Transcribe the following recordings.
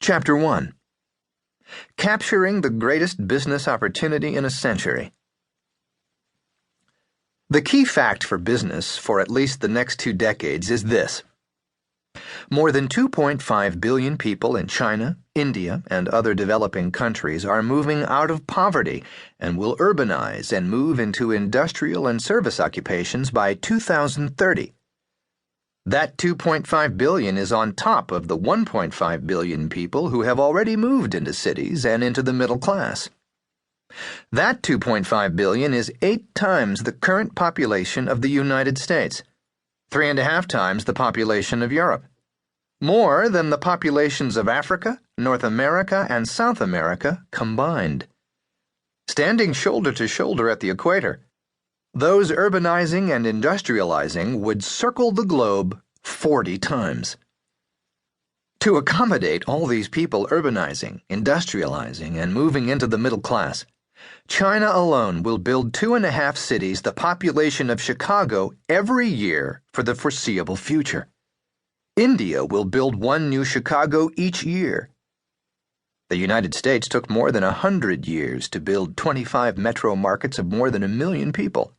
Chapter 1. Capturing the Greatest Business Opportunity in a Century. The key fact for business for at least the next 2 decades is this. More than 2.5 billion people in China, India, and other developing countries are moving out of poverty and will urbanize and move into industrial and service occupations by 2030. That 2.5 billion is on top of the 1.5 billion people who have already moved into cities and into the middle class. That 2.5 billion is 8 times the current population of the United States, 3.5 times the population of Europe, more than the populations of Africa, North America, and South America combined. Standing shoulder to shoulder at the equator, those urbanizing and industrializing would circle the globe 40 times. To accommodate all these people urbanizing, industrializing, and moving into the middle class, China alone will build 2.5 cities the population of Chicago every year for the foreseeable future. India will build 1 new Chicago each year. The United States took more than 100 years to build 25 metro markets of more than 1 million people.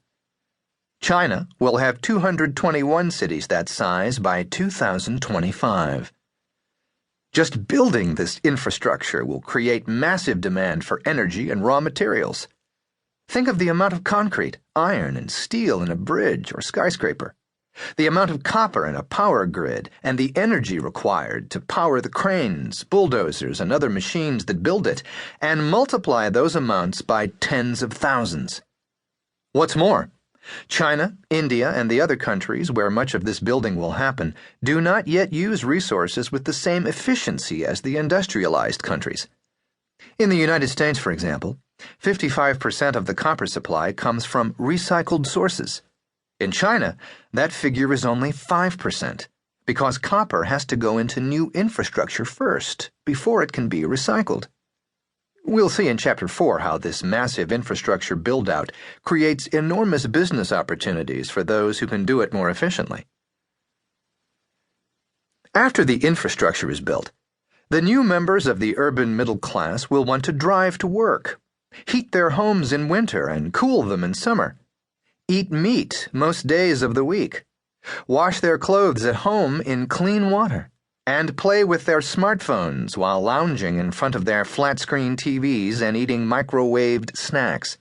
China will have 221 cities that size by 2025. Just building this infrastructure will create massive demand for energy and raw materials. Think of the amount of concrete, iron, and steel in a bridge or skyscraper, the amount of copper in a power grid, and the energy required to power the cranes, bulldozers, and other machines that build it, and multiply those amounts by tens of thousands. What's more, China, India, and the other countries where much of this building will happen do not yet use resources with the same efficiency as the industrialized countries. In the United States, for example, 55% of the copper supply comes from recycled sources. In China, that figure is only 5%, because copper has to go into new infrastructure first, before it can be recycled. We'll see in Chapter 4 how this massive infrastructure build-out creates enormous business opportunities for those who can do it more efficiently. After the infrastructure is built, the new members of the urban middle class will want to drive to work, heat their homes in winter and cool them in summer, eat meat most days of the week, wash their clothes at home in clean water, and play with their smartphones while lounging in front of their flat-screen TVs and eating microwaved snacks.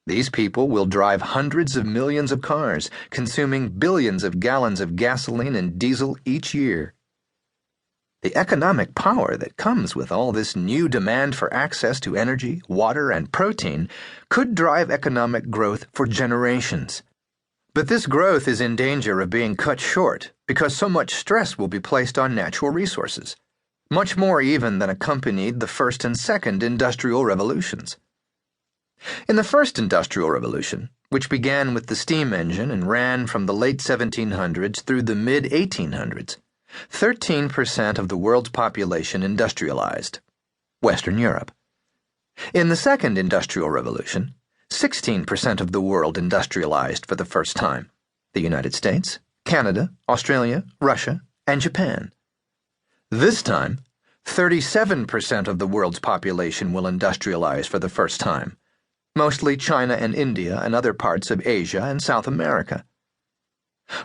These people will drive hundreds of millions of cars, consuming billions of gallons of gasoline and diesel each year. The economic power that comes with all this new demand for access to energy, water, and protein could drive economic growth for generations. But this growth is in danger of being cut short because so much stress will be placed on natural resources, much more even than accompanied the first and second industrial revolutions. In the first industrial revolution, which began with the steam engine and ran from the late 1700s through the mid-1800s, 13% of the world's population industrialized, Western Europe. In the second industrial revolution, 16% of the world industrialized for the first time, the United States, Canada, Australia, Russia, and Japan. This time, 37% of the world's population will industrialize for the first time, mostly China and India and other parts of Asia and South America.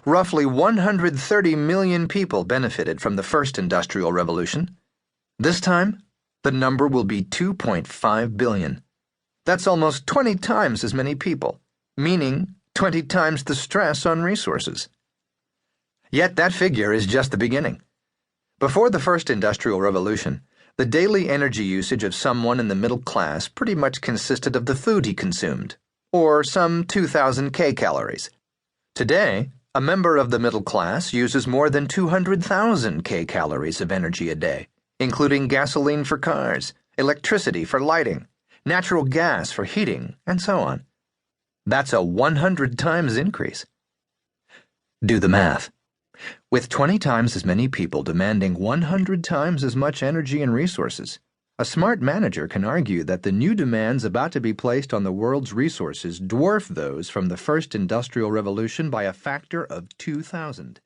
Roughly 130 million people benefited from the first industrial revolution. This time, the number will be 2.5 billion. That's almost 20 times as many people, meaning 20 times the stress on resources. Yet that figure is just the beginning. Before the first industrial revolution, the daily energy usage of someone in the middle class pretty much consisted of the food he consumed, or some 2,000 kcals. Today, a member of the middle class uses more than 200,000 kcals of energy a day, including gasoline for cars, electricity for lighting, natural gas for heating, and so on. That's a 100 times increase. Do the math. With 20 times as many people demanding 100 times as much energy and resources, a smart manager can argue that the new demands about to be placed on the world's resources dwarf those from the first industrial revolution by a factor of 2,000.